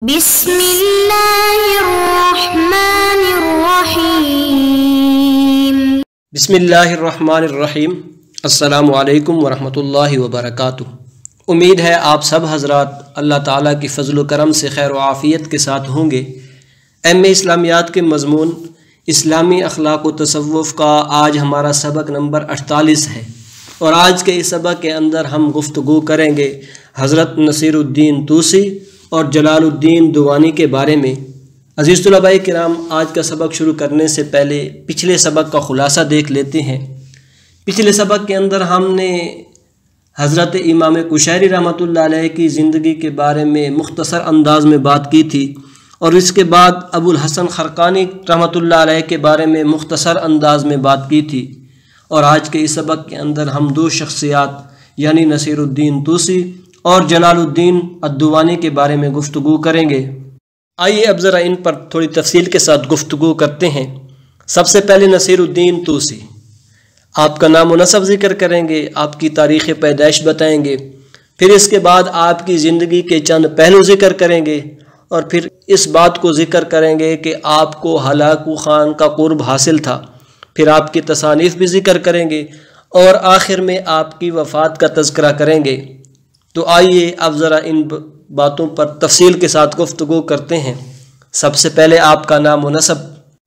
بسم اللہ الرحمن الرحیم بسم اللہ الرحمن الرحیم۔ السلام علیکم ورحمۃ اللہ وبرکاتہ۔ امید ہے آپ سب حضرات اللہ تعالیٰ کی فضل و کرم سے خیر و عافیت کے ساتھ ہوں گے۔ ایم.اے اسلامیات کے مضمون اسلامی اخلاق و تصوف کا آج ہمارا سبق نمبر 48 ہے، اور آج کے اس سبق کے اندر ہم گفتگو کریں گے حضرت نصیر الدین طوسی اور جلال الدین دوانی کے بارے میں۔ عزیز طلباء کرام، آج کا سبق شروع کرنے سے پہلے پچھلے سبق کا خلاصہ دیکھ لیتے ہیں۔ پچھلے سبق کے اندر ہم نے حضرت امام قشیری رحمۃ اللہ علیہ کی زندگی کے بارے میں مختصر انداز میں بات کی تھی، اور اس کے بعد ابو الحسن خرقانی رحمۃ اللہ علیہ کے بارے میں مختصر انداز میں بات کی تھی، اور آج کے اس سبق کے اندر ہم دو شخصیات یعنی نصیر الدین طوسی اور جلال الدین الدوانی کے بارے میں گفتگو کریں گے۔ آئیے اب ذرا ان پر تھوڑی تفصیل کے ساتھ گفتگو کرتے ہیں۔ سب سے پہلے نصیر الدین طوسی، آپ کا نام و نسب ذکر کریں گے، آپ کی تاریخ پیدائش بتائیں گے، پھر اس کے بعد آپ کی زندگی کے چند پہلو ذکر کریں گے، اور پھر اس بات کو ذکر کریں گے کہ آپ کو ہلاکو خان کا قرب حاصل تھا، پھر آپ کی تصانیف بھی ذکر کریں گے، اور آخر میں آپ کی وفات کا تذکرہ کریں گے۔ تو آئیے اب ذرا ان باتوں پر تفصیل کے ساتھ گفتگو کرتے ہیں۔ سب سے پہلے آپ کا نام و نسب۔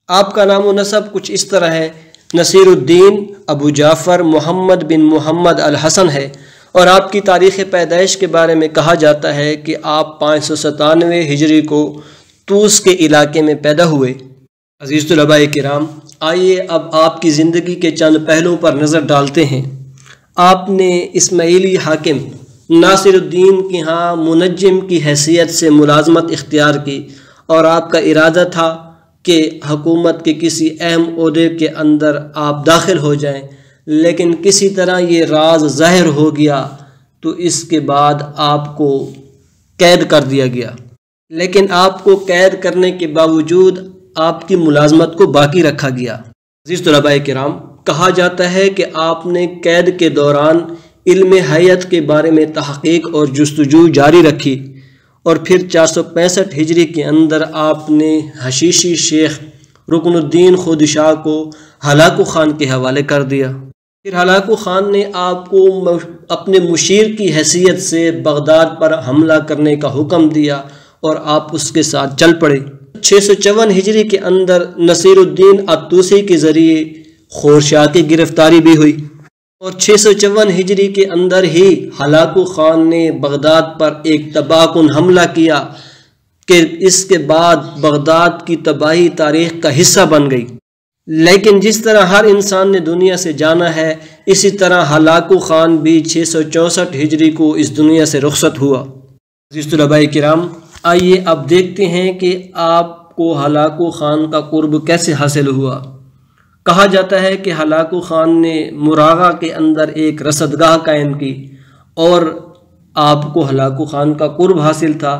آپ کا نام و نسب کچھ اس طرح ہے: نصیر الدین ابو جعفر محمد بن محمد الحسن ہے، اور آپ کی تاریخ پیدائش کے بارے میں کہا جاتا ہے کہ آپ 597 ہجری کو طوس کے علاقے میں پیدا ہوئے۔ عزیز طلباء کرام، آئیے اب آپ کی زندگی کے چند پہلوؤں پر نظر ڈالتے ہیں۔ آپ نے اسماعیلی حاکم ناصر الدین کے ہاں منجم کی حیثیت سے ملازمت اختیار کی، اور آپ کا ارادہ تھا کہ حکومت کے کسی اہم عہدے کے اندر آپ داخل ہو جائیں، لیکن کسی طرح یہ راز ظاہر ہو گیا تو اس کے بعد آپ کو قید کر دیا گیا، لیکن آپ کو قید کرنے کے باوجود آپ کی ملازمت کو باقی رکھا گیا۔ عزیز طلباء کرام، کہا جاتا ہے کہ آپ نے قید کے دوران علم حیات کے بارے میں تحقیق اور جستجو جاری رکھی، اور پھر 465 ہجری کے اندر آپ نے حشیشی شیخ رکن الدین خودشاہ کو ہلاکو خان کے حوالے کر دیا۔ پھر ہلاکو خان نے آپ کو اپنے مشیر کی حیثیت سے بغداد پر حملہ کرنے کا حکم دیا، اور آپ اس کے ساتھ چل پڑے۔ 654 ہجری کے اندر نصیر الدین الطوسی کے ذریعے خورشاہ کی گرفتاری بھی ہوئی، اور 654 ہجری کے اندر ہی ہلاکو خان نے بغداد پر ایک تباہ کن حملہ کیا کہ اس کے بعد بغداد کی تباہی تاریخ کا حصہ بن گئی۔ لیکن جس طرح ہر انسان نے دنیا سے جانا ہے، اسی طرح ہلاکو خان بھی 664 ہجری کو اس دنیا سے رخصت ہوا۔ عزیز طلباء کرام، آئیے اب دیکھتے ہیں کہ آپ کو ہلاکو خان کا قرب کیسے حاصل ہوا۔ کہا جاتا ہے کہ ہلاکو خان نے مراغہ کے اندر ایک رصدگاہ قائم کی، اور آپ کو ہلاکو خان کا قرب حاصل تھا،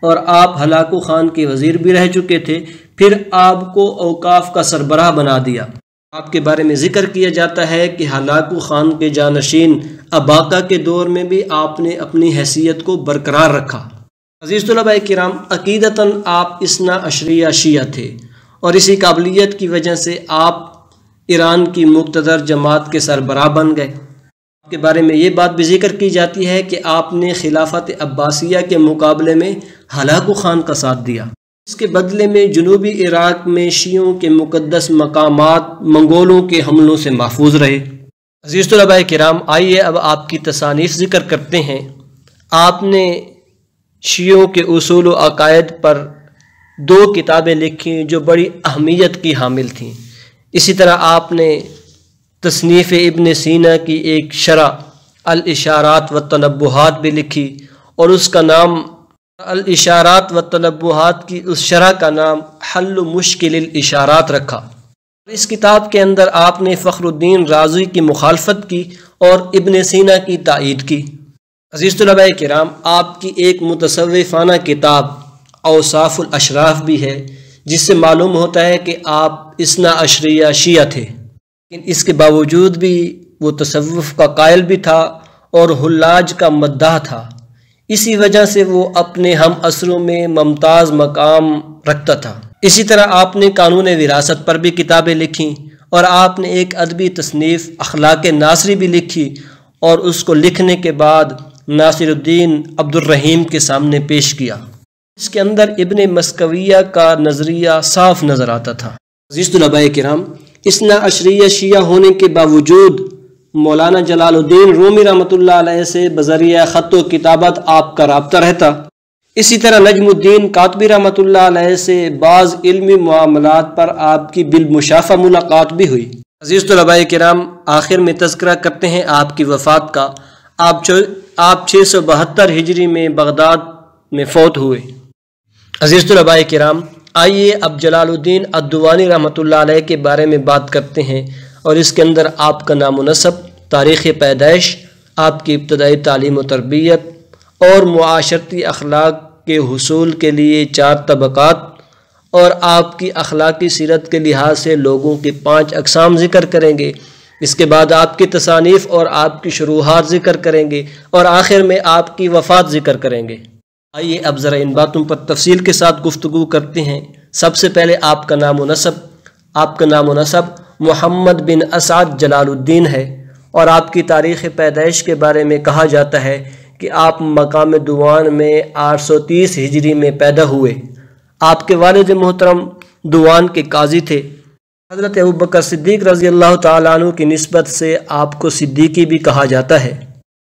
اور آپ ہلاکو خان کے وزیر بھی رہ چکے تھے۔ پھر آپ کو اوقاف کا سربراہ بنا دیا۔ آپ کے بارے میں ذکر کیا جاتا ہے کہ ہلاکو خان کے جانشین اباقہ کے دور میں بھی آپ نے اپنی حیثیت کو برقرار رکھا۔ عزیز طلباء کرام، عقیدتاً آپ اثنا عشریہ شیعہ تھے، اور اسی قابلیت کی وجہ سے آپ ایران کی مقتدر جماعت کے سربراہ بن گئے۔ آپ کے بارے میں یہ بات بھی ذکر کی جاتی ہے کہ آپ نے خلافت عباسیہ کے مقابلے میں ہلاکو خان کا ساتھ دیا۔ اس کے بدلے میں جنوبی عراق میں شیعوں کے مقدس مقامات منگولوں کے حملوں سے محفوظ رہے۔ عزیز طلباء کرام، آئیے اب آپ کی تصانیف ذکر کرتے ہیں۔ آپ نے شیعوں کے اصول و عقائد پر 2 کتابیں لکھیں جو بڑی اہمیت کی حامل تھیں۔ اسی طرح آپ نے تصنیف ابن سینا کی ایک شرح الاشارات و تنبہات بھی لکھی، اور اس کا نام الاشارات و تنبہات کی اس شرح کا نام حل مشکل الاشارات رکھا۔ اس کتاب کے اندر آپ نے فخر الدین رازی کی مخالفت کی اور ابن سینا کی تائید کی۔ عزیز طلباء کرام، آپ کی ایک متصوفانہ کتاب اوصاف الاشراف بھی ہے، جس سے معلوم ہوتا ہے کہ آپ اثنا عشریہ شیعہ تھے، لیکن اس کے باوجود بھی وہ تصوف کا قائل بھی تھا اور حلاج کا مداح تھا۔ اسی وجہ سے وہ اپنے ہم عصروں میں ممتاز مقام رکھتا تھا۔ اسی طرح آپ نے قانون وراثت پر بھی کتابیں لکھیں، اور آپ نے ایک ادبی تصنیف اخلاق ناصری بھی لکھی، اور اس کو لکھنے کے بعد ناصر الدین عبد الرحیم کے سامنے پیش کیا۔ اس کے اندر ابن مسکویہ کا نظریہ صاف نظر آتا تھا۔ عزیز طلباء کرام، اثنا عشریہ شیعہ ہونے کے باوجود مولانا جلال الدین رومی رحمۃ اللہ علیہ سے بذریعہ خط و کتابت آپ کا رابطہ رہتا۔ اسی طرح نجم الدین کاتبی رحمۃ اللہ علیہ سے بعض علمی معاملات پر آپ کی بالمشافہ ملاقات بھی ہوئی۔ عزیز طلباء کرام، آخر میں تذکرہ کرتے ہیں آپ کی وفات کا۔ آپ 672 ہجری میں بغداد میں فوت ہوئے۔ عزیز طلباء کرام، آئیے اب جلال الدین الدوانی رحمۃ اللہ علیہ کے بارے میں بات کرتے ہیں، اور اس کے اندر آپ کا نام و نسب، تاریخ پیدائش، آپ کی ابتدائی تعلیم و تربیت، اور معاشرتی اخلاق کے حصول کے لیے 4 طبقات، اور آپ کی اخلاقی سیرت کے لحاظ سے لوگوں کی 5 اقسام ذکر کریں گے۔ اس کے بعد آپ کی تصانیف اور آپ کی شروحات ذکر کریں گے، اور آخر میں آپ کی وفات ذکر کریں گے۔ آئیے اب ذرا ان باتوں پر تفصیل کے ساتھ گفتگو کرتے ہیں۔ سب سے پہلے آپ کا نام و نسب۔ آپ کا نام و نسب محمد بن اسعد جلال الدین ہے، اور آپ کی تاریخ پیدائش کے بارے میں کہا جاتا ہے کہ آپ مقام دوان میں 830 ہجری میں پیدا ہوئے۔ آپ کے والد محترم دوان کے قاضی تھے۔ حضرت ابوبکر صدیق رضی اللہ تعالیٰ عنہ کی نسبت سے آپ کو صدیقی بھی کہا جاتا ہے۔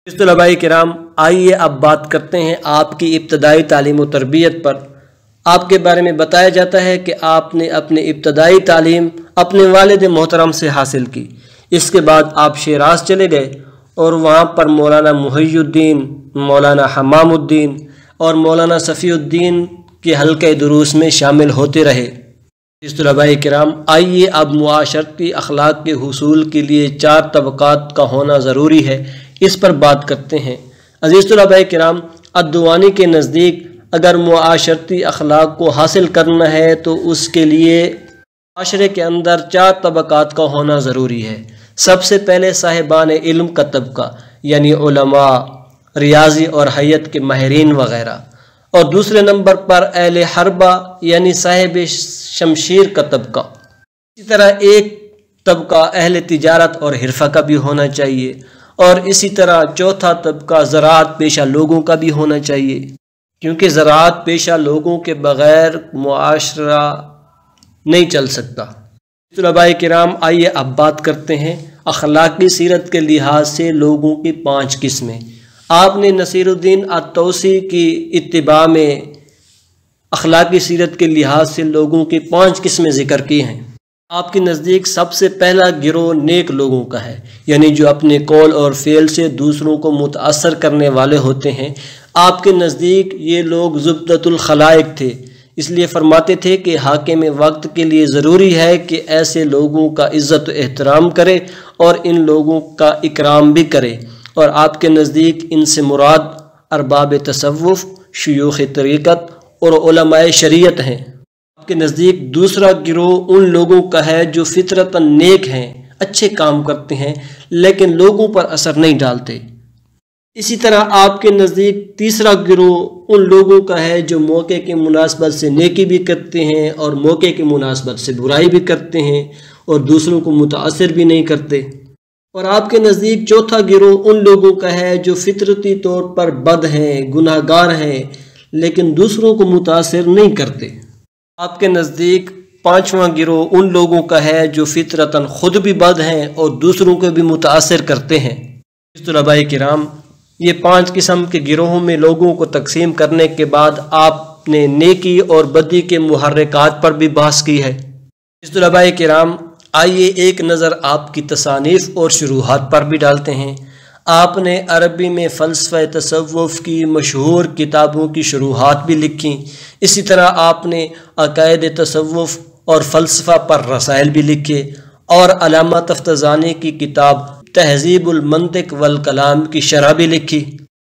طلباء کرام، آئیے اب بات کرتے ہیں آپ کی ابتدائی تعلیم و تربیت پر۔ آپ کے بارے میں بتایا جاتا ہے کہ آپ نے اپنی ابتدائی تعلیم اپنے والد محترم سے حاصل کی۔ اس کے بعد آپ شیراز چلے گئے، اور وہاں پر مولانا محی الدین، مولانا حمام الدین اور مولانا صفی الدین کے حلقہ دروس میں شامل ہوتے رہے۔ طلباء کرام، آئیے اب معاشرتی اخلاق کے حصول کے لیے 4 طبقات کا ہونا ضروری ہے، اس پر بات کرتے ہیں۔ عزیز طلباء کرام، الدوانی کے نزدیک اگر معاشرتی اخلاق کو حاصل کرنا ہے تو اس کے لیے معاشرے کے اندر 4 طبقات کا ہونا ضروری ہے۔ سب سے پہلے صاحبان علم کا طبقہ، یعنی علماء، ریاضی اور حیت کے ماہرین وغیرہ، اور دوسرے نمبر پر اہل حربہ یعنی صاحب شمشیر کا طبقہ۔ اسی طرح ایک طبقہ اہل تجارت اور حرفہ کا بھی ہونا چاہیے، اور اسی طرح چوتھا طبقہ زراعت پیشہ لوگوں کا بھی ہونا چاہیے، کیونکہ زراعت پیشہ لوگوں کے بغیر معاشرہ نہیں چل سکتا۔ طلباء کرام، آئیے اب بات کرتے ہیں اخلاقی سیرت کے لحاظ سے لوگوں کی 5 قسمیں۔ آپ نے نصیر الدین الطوسی کی اتباع میں اخلاقی سیرت کے لحاظ سے لوگوں کی 5 قسمیں ذکر کی ہیں۔ آپ کے نزدیک سب سے پہلا گروہ نیک لوگوں کا ہے، یعنی جو اپنے قول اور فعل سے دوسروں کو متاثر کرنے والے ہوتے ہیں۔ آپ کے نزدیک یہ لوگ زبدۃ الخلائق تھے، اس لیے فرماتے تھے کہ حاکم وقت کے لیے ضروری ہے کہ ایسے لوگوں کا عزت و احترام کرے اور ان لوگوں کا اکرام بھی کرے، اور آپ کے نزدیک ان سے مراد ارباب تصوف، شیوخ طریقت اور علماء شریعت ہیں۔ آپ کے نزدیک دوسرا گروہ ان لوگوں کا ہے جو فطرتاً نیک ہیں، اچھے کام کرتے ہیں لیکن لوگوں پر اثر نہیں ڈالتے۔ اسی طرح آپ کے نزدیک تیسرا گروہ ان لوگوں کا ہے جو موقع کی مناسبت سے نیکی بھی کرتے ہیں اور موقع کی مناسبت سے برائی بھی کرتے ہیں اور دوسروں کو متاثر بھی نہیں کرتے۔ اور آپ کے نزدیک چوتھا گروہ ان لوگوں کا ہے جو فطرتی طور پر بد ہیں، گناہ گار ہیں، لیکن دوسروں کو متاثر نہیں کرتے۔ آپ کے نزدیک پانچواں گروہ ان لوگوں کا ہے جو فطرتاً خود بھی بد ہیں اور دوسروں کو بھی متاثر کرتے ہیں۔ طلباء کرام، یہ 5 قسم کے گروہوں میں لوگوں کو تقسیم کرنے کے بعد آپ نے نیکی اور بدی کے محرکات پر بھی بحث کی ہے۔ طلباء کرام، آئیے ایک نظر آپ کی تصانیف اور شروحات پر بھی ڈالتے ہیں۔ آپ نے عربی میں فلسفہ تصوف کی مشہور کتابوں کی شروحات بھی لکھیں۔ اسی طرح آپ نے عقائد تصوف اور فلسفہ پر رسائل بھی لکھے، اور علامہ تفتزانی کی کتاب تہذیب المنطق والکلام کی شرح بھی لکھی۔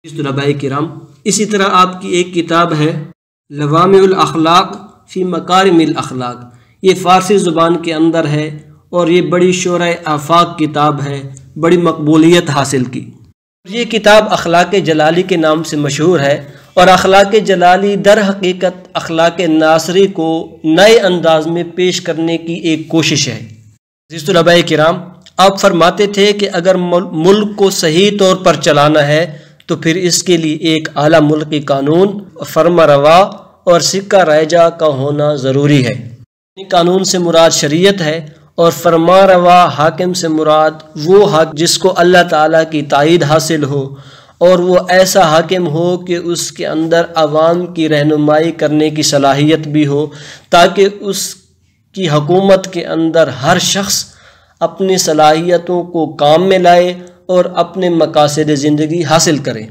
طلباء کرام، اسی طرح آپ کی ایک کتاب ہے لوامع الاخلاق فی مکارم الاخلاق، یہ فارسی زبان کے اندر ہے اور یہ بڑی شورۂ آفاق کتاب ہے، بڑی مقبولیت حاصل کی۔ یہ کتاب اخلاق جلالی کے نام سے مشہور ہے، اور اخلاق جلالی در حقیقت اخلاق ناصری کو نئے انداز میں پیش کرنے کی ایک کوشش ہے۔ عزیز طلباء کرام، آپ فرماتے تھے کہ اگر ملک کو صحیح طور پر چلانا ہے تو پھر اس کے لیے ایک اعلیٰ ملکی قانون، فرما روا اور سکہ رائجہ کا ہونا ضروری ہے۔ قانون سے مراد شریعت ہے، اور فرما روا حاکم سے مراد وہ حق جس کو اللہ تعالیٰ کی تائید حاصل ہو، اور وہ ایسا حاکم ہو کہ اس کے اندر عوام کی رہنمائی کرنے کی صلاحیت بھی ہو، تاکہ اس کی حکومت کے اندر ہر شخص اپنی صلاحیتوں کو کام میں لائے اور اپنے مقاصد زندگی حاصل کرے۔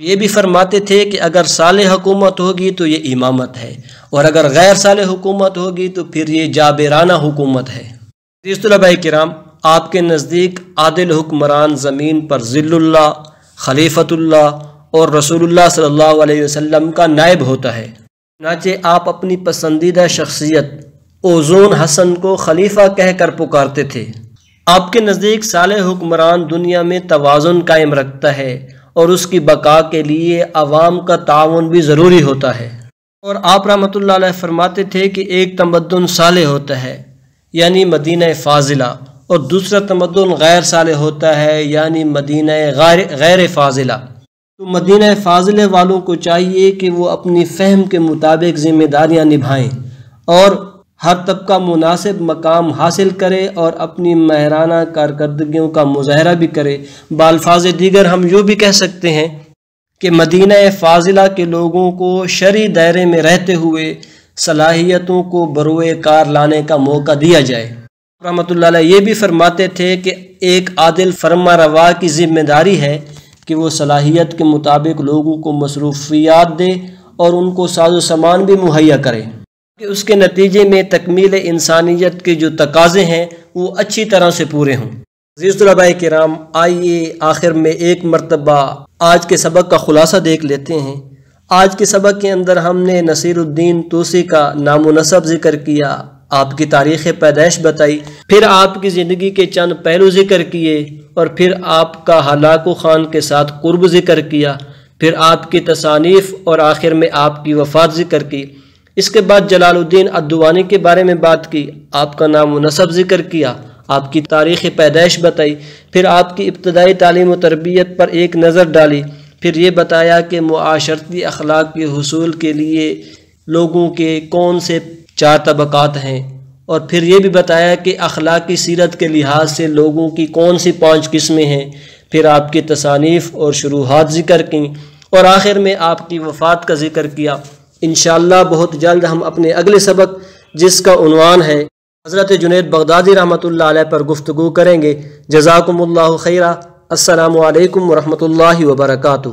یہ بھی فرماتے تھے کہ اگر صالح حکومت ہوگی تو یہ امامت ہے، اور اگر غیر صالح حکومت ہوگی تو پھر یہ جابرانہ حکومت ہے۔ عزیز طلباء کرام، آپ کے نزدیک عادل حکمران زمین پر ذل اللہ، خلیفۃ اللہ اور رسول اللہ صلی اللہ علیہ وسلم کا نائب ہوتا ہے۔ چنانچہ آپ اپنی پسندیدہ شخصیت اوزون حسن کو خلیفہ کہہ کر پکارتے تھے۔ آپ کے نزدیک صالح حکمران دنیا میں توازن قائم رکھتا ہے، اور اس کی بقا کے لیے عوام کا تعاون بھی ضروری ہوتا ہے۔ اور آپ رحمۃ اللہ علیہ فرماتے تھے کہ ایک تمدن صالح ہوتا ہے یعنی مدینہ فاضلہ، اور دوسرا تمدن غیر صالح ہوتا ہے یعنی مدینہ غیر فاضلہ۔ تو مدینہ فاضلہ والوں کو چاہیے کہ وہ اپنی فہم کے مطابق ذمہ داریاں نبھائیں، اور ہر طبقہ مناسب مقام حاصل کرے اور اپنی ماہرانہ کارکردگیوں کا مظاہرہ بھی کرے۔ بالفاظ دیگر ہم یوں بھی کہہ سکتے ہیں کہ مدینہ فاضلہ کے لوگوں کو شرعی دائرے میں رہتے ہوئے صلاحیتوں کو بروئے کار لانے کا موقع دیا جائے۔ رحمۃ اللہ علیہ یہ بھی فرماتے تھے کہ ایک عادل فرما روا کی ذمہ داری ہے کہ وہ صلاحیت کے مطابق لوگوں کو مصروفیات دے اور ان کو ساز و سامان بھی مہیا کرے کہ اس کے نتیجے میں تکمیل انسانیت کے جو تقاضے ہیں وہ اچھی طرح سے پورے ہوں۔ عزیز طلباء کرام، آئیے آخر میں ایک مرتبہ آج کے سبق کا خلاصہ دیکھ لیتے ہیں۔ آج کے سبق کے اندر ہم نے نصیر الدین طوسی کا نام و نسب ذکر کیا، آپ کی تاریخ پیدائش بتائی، پھر آپ کی زندگی کے چند پہلو ذکر کیے، اور پھر آپ کا ہلاکو خان کے ساتھ قرب ذکر کیا، پھر آپ کی تصانیف اور آخر میں آپ کی وفات ذکر کی۔ اس کے بعد جلال الدین الدوانی کے بارے میں بات کی، آپ کا نام و نسب ذکر کیا، آپ کی تاریخ پیدائش بتائی، پھر آپ کی ابتدائی تعلیم و تربیت پر ایک نظر ڈالی، پھر یہ بتایا کہ معاشرتی اخلاق کے حصول کے لیے لوگوں کے کون سے 4 طبقات ہیں، اور پھر یہ بھی بتایا کہ اخلاقی سیرت کے لحاظ سے لوگوں کی کون سی 5 قسمیں ہیں، پھر آپ کی تصانیف اور شروحات ذکر کیں، اور آخر میں آپ کی وفات کا ذکر کیا۔ انشاءاللہ بہت جلد ہم اپنے اگلے سبق جس کا عنوان ہے حضرت جنید بغدادی رحمۃ اللہ علیہ پر گفتگو کریں گے۔ جزاکم اللہ خیرہ۔ السلام علیکم ورحمۃ اللہ وبرکاتہ۔